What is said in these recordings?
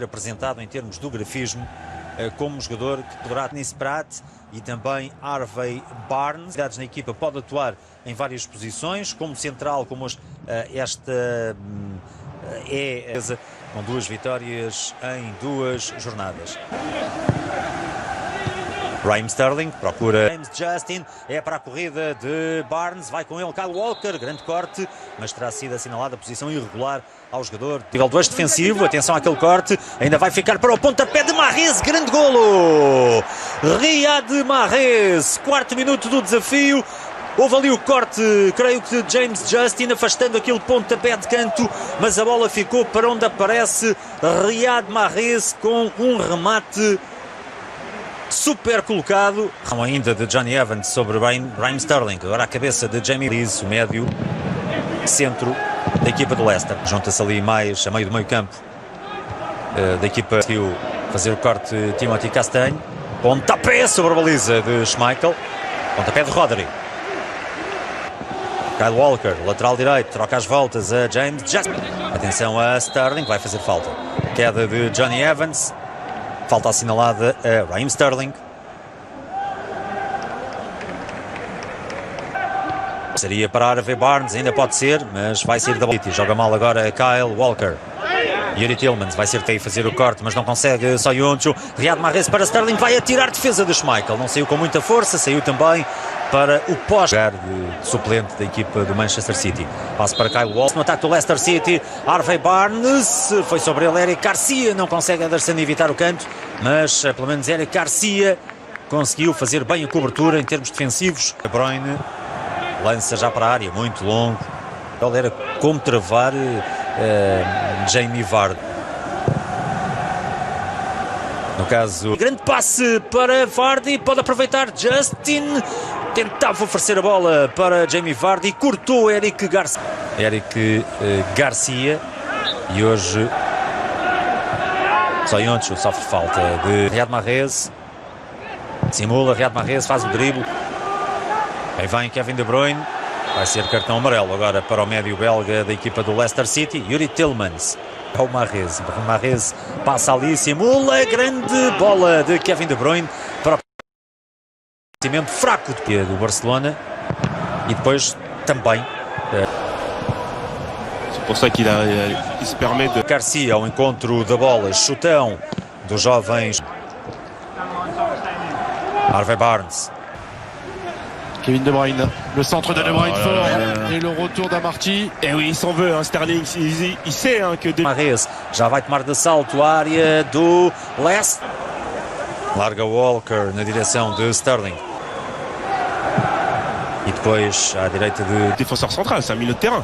ser apresentado em termos do grafismo como jogador que poderá Dennis Pratt e também Harvey Barnes. Na equipa pode atuar em várias posições, como central, como esta é com 2 vitórias em 2 jornadas. Raheem Sterling procura James Justin, é para a corrida de Barnes, vai com ele Kyle Walker, grande corte, mas terá sido assinalada a posição irregular ao jogador. Nível 2 defensivo, atenção àquele corte, ainda vai ficar para o pontapé de Mahrez, grande golo! Riyad Mahrez, 4º minuto do desafio. Houve ali o corte, creio que de James Justin, afastando aquele pontapé de canto, mas a bola ficou para onde aparece Riyad Mahrez com um remate super colocado. Ainda de Jonny Evans sobre Raheem Sterling. Agora a cabeça de Jamie Lees, o médio centro da equipa do Leicester. Junta-se ali mais a meio do meio campo da equipa. Conseguiu fazer o corte Timothy Castagne. Pontapé sobre a baliza de Schmeichel. Pontapé de Rodri. Kyle Walker, lateral direito, troca as voltas a James Justin. Atenção a Sterling, vai fazer falta. Queda de Jonny Evans. Falta assinalada a Raheem Sterling. Seria para Harvey Barnes, ainda pode ser, mas vai sair da bola. Joga mal agora Kyle Walker. Yuri Tillmans vai ser que tem a fazer o corte, mas não consegue. Soyuncu. Riyad Mahrez para Sterling, vai atirar defesa de Schmeichel. Não saiu com muita força, saiu também para o pós-lugar de suplente da equipa do Manchester City. Passo para Kyle Walker no ataque do Leicester City. Harvey Barnes, foi sobre ele Eric Garcia, não consegue Anderson evitar o canto, mas pelo menos Eric Garcia conseguiu fazer bem a cobertura em termos defensivos. De Bruyne lança já para a área, muito longo. Ele era como travar Jamie Vardy. No caso, grande passe para Vardy, pode aproveitar Justin. Tentava oferecer a bola para Jamie Vardy, cortou Eric Garcia e hoje Soyuncu sofre falta de Riyad Mahrez. Simula, Riyad Mahrez faz o drible. Aí vem Kevin De Bruyne. Vai ser cartão amarelo agora para o médio belga da equipa do Leicester City. Yuri Tillmans. O Mahrez. Mahrez passa ali, simula. Grande bola de Kevin De Bruyne para o cimento fraco do Barcelona. E depois também c'est pour ça qu'il se permet de Garcia ao encontro da bola. Chutão dos jovens. Harvey Barnes. Kevin De Bruyne, le centre de De Bruyne fort et le retour d'Amarty. Et oui, il s'en veut, hein, Sterling, il sait hein, que... Mahrez já vai tomar de salto a área do Leicester. Larga Walker na direção de Sterling. E depois à direita de... Défenseur central, c'est un milieu de terrain.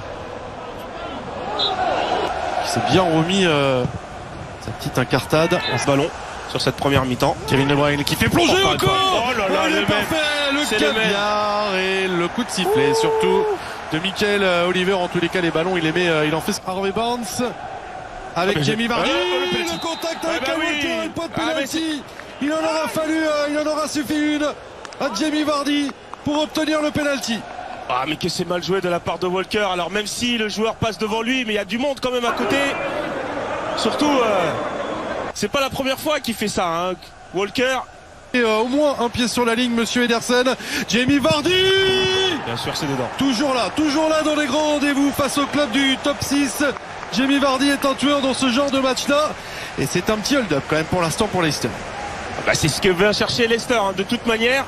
Qui s'est bien remis sa petite incartade en ce ballon sur cette première mi-temps. Kevin De Bruyne qui fait plonger encore. Oh là là, le parfait, le caviar et le coup de sifflet surtout de Michael Oliver. En tous les cas les ballons il en fait Harvey Barnes avec Jamie Vardy. Le contact avec Walker et pas de penalty. Il en aura suffi une à Jamie Vardy pour obtenir le penalty. Ah mais que c'est mal joué de la part de Walker. Alors même si le joueur passe devant lui, mais il y a du monde quand même à côté. Surtout c'est pas la première fois qu'il fait ça hein. Walker. Et au moins un pied sur la ligne, monsieur Ederson. Jamie Vardy. Bien sûr, c'est dedans. Toujours là dans les grands rendez-vous face au club du top 6. Jamie Vardy est un tueur dans ce genre de match-là. Et c'est un petit hold-up quand même pour l'instant pour Leicester. Bah, c'est ce que vient chercher Leicester. Hein. De toute manière,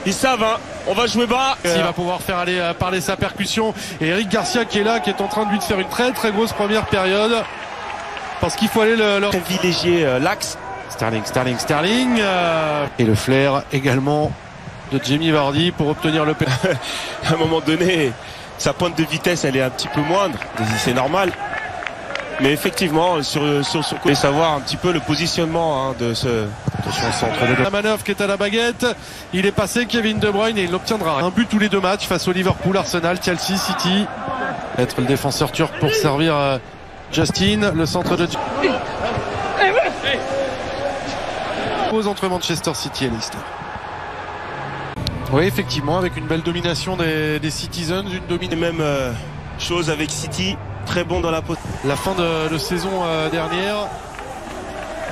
ils savent, hein. On va jouer bas. Il va pouvoir faire aller parler sa percussion. Et Eric Garcia qui est là, qui est en train de lui faire une très très grosse première période. Parce qu'il faut aller leur privilégier l'axe. Sterling. Et le flair également de Jamie Vardy pour obtenir le penalty. À un moment donné, sa pointe de vitesse, elle est un petit peu moindre. C'est normal. Mais effectivement, sur ce côté, savoir un petit peu le positionnement hein, de son centre. La manœuvre qui est à la baguette. Il est passé Kevin De Bruyne et il obtiendra un but tous les 2 matchs face au Liverpool, Arsenal, Chelsea, City. Être le défenseur turc pour servir Justin. Le centre de... entre Manchester City et Leicester. Oui, effectivement, avec une belle domination des Citizens, une domination. Même chose avec City, très bon dans la poste. La fin de saison dernière,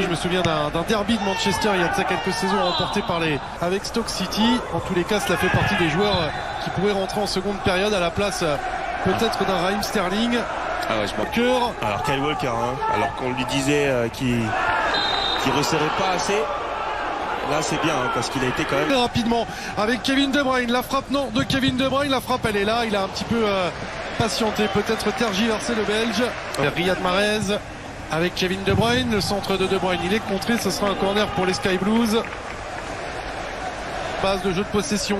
Je me souviens d'un derby de Manchester il y a de ça quelques saisons remporté avec Stoke City. En tous les cas, cela fait partie des joueurs qui pourraient rentrer en seconde période à la place peut-être d'un Raheem Sterling. Ah ouais, je m'en cœur. Alors Kyle Walker, hein, alors qu'on lui disait qu'il resserrait pas assez. Là c'est bien hein, parce qu'il a été quand même rapidement avec Kevin De Bruyne. La frappe de Kevin De Bruyne. La frappe elle est là. Il a un petit peu patienté, peut-être tergiversé le Belge. Riyad Mahrez avec Kevin De Bruyne. Le centre de Bruyne il est contré. Ce sera un corner pour les Sky Blues. Base de jeu de possession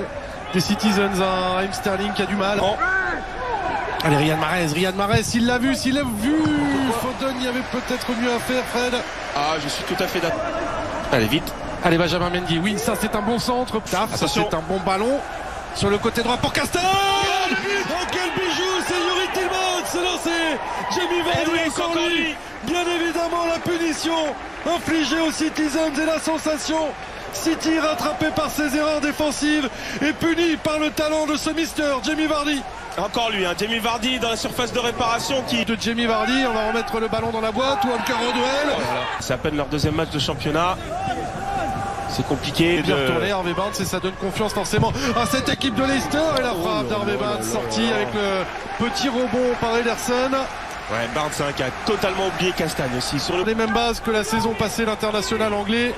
des Citizens. Un Raheem Sterling qui a du mal. Allez, Riyad Mahrez, s'il l'a vu, Foden, il y avait peut-être mieux à faire, Fred. Ah, je suis tout à fait d'accord. Allez, vite. Allez, Benjamin Mendy, oui, ça c'est un bon centre. Ça c'est un bon ballon. Sur le côté droit pour Castel. Oh, quel bijou, c'est Youri Tillmans, c'est lancé. Jamie Vardy, encore lui. Bien évidemment, la punition infligée aux Citizens et la sensation. City rattrapé par ses erreurs défensives et puni par le talent de ce mister, Jamie Vardy. Encore lui, hein, Jamie Vardy dans la surface de réparation de Jamie Vardy, on va remettre le ballon dans la boîte ou encore au duel. C'est à peine leur deuxième match de championnat. C'est compliqué. Bien retourné Harvey Barnes et ça donne confiance forcément à cette équipe de Leicester. Et la frappe d'Harvey Barnes sortie avec le petit rebond par Ederson. Ouais, Barnes hein, qui a totalement oublié Castagne aussi. Sur les mêmes bases que la saison passée, l'international anglais.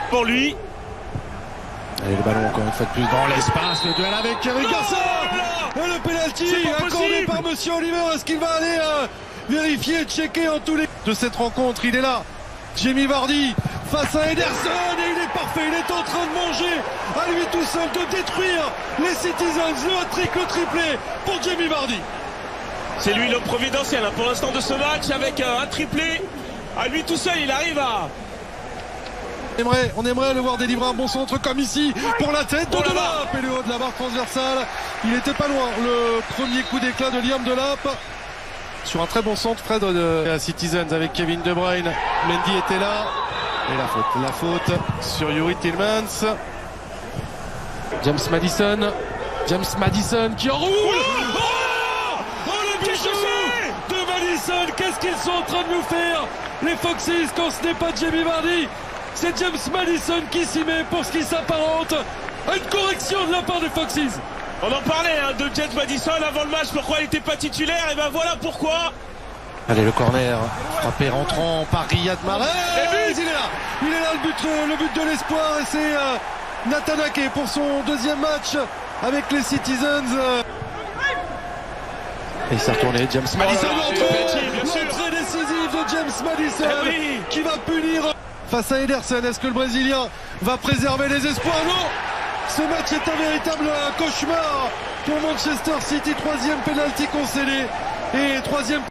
Pour lui. Allez, le ballon encore une fois de plus dans l'espace. Le duel avec Eric Garcia. Et le pénalty accordé par Monsieur Oliver. Est-ce qu'il va aller vérifier, checker en tous les de cette rencontre? Il est là. Jamie Vardy face à Ederson et il est parfait. Il est en train de manger à lui tout seul de détruire les Citizens. Le hat-trick, le triplé pour Jamie Vardy. C'est lui le providentiel hein, pour l'instant de ce match avec un triplé. À lui tout seul, il arrive à... On aimerait le voir délivrer un bon centre comme ici pour la tête de Delap et le haut de la barre transversale. Il était pas loin. Le premier coup d'éclat de Liam Delap sur un très bon centre. Fred de Citizens avec Kevin De Bruyne. Mendy était là et la faute sur Youri Tillmans. James Maddison qui enroule. Oh le bijou de Maddison. Qu'est-ce qu'ils sont en train de nous faire les Foxes quand ce n'est pas Jamie Vardy? C'est James Maddison qui s'y met pour ce qui s'apparente à une correction de la part des Foxes. On en parlait hein, de James Maddison avant le match, pourquoi il n'était pas titulaire, et ben voilà pourquoi. Allez, le corner, frappé rentrant par Riyad Mahrez. Il est là le but de l'espoir et c'est Nathan Ake pour son deuxième match avec les Citizens. Et ça retourné, James Maddison. L'entrée décisive de James Maddison qui va punir face à Ederson. Est-ce que le Brésilien va préserver les espoirs? Non. Ce match est un véritable cauchemar pour Manchester City. Troisième pénalty concédé et troisième